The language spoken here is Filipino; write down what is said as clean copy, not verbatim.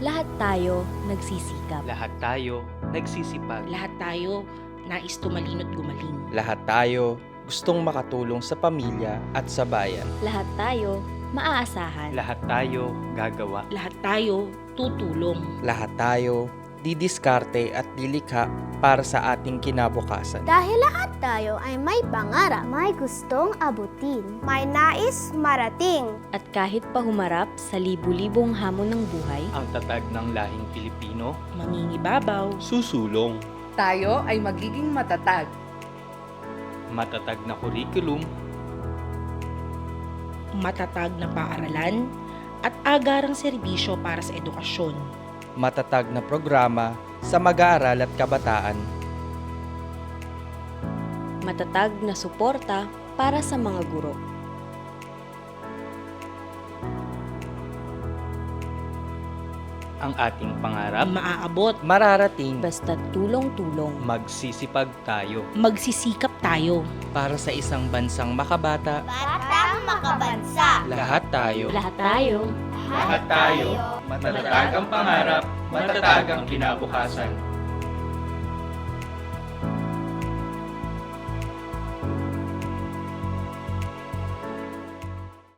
Lahat tayo nagsisikap. Lahat tayo nagsisipag. Lahat tayo nais tumalino't gumaling. Lahat tayo gustong makatulong sa pamilya at sa bayan. Lahat tayo maaasahan. Lahat tayo gagawa. Lahat tayo tutulong. Lahat tayo didiskarte at dilikha para sa ating kinabukasan. Dahil lahat tayo ay may pangarap, may gustong abutin, may nais marating. At kahit pa humarap sa libu-libong hamon ng buhay, Ang tatag ng lahing Pilipino, Mangingibabaw. Susulong. Tayo ay magiging matatag. matatag na kurikulum, Matatag na paaralan at agarang serbisyo para sa edukasyon. Matatag na programa sa mag-aaral at kabataan. matatag na suporta para sa mga guro. ang ating pangarap, Maaabot. Mararating Basta't tulong-tulong. magsisipag tayo. Magsisikap tayo. para sa isang bansang makabata. Batang makabansa. Lahat tayo. Lahat tayo. Lahat tayo, matatag ang pangarap, matatag ang kinabukasan.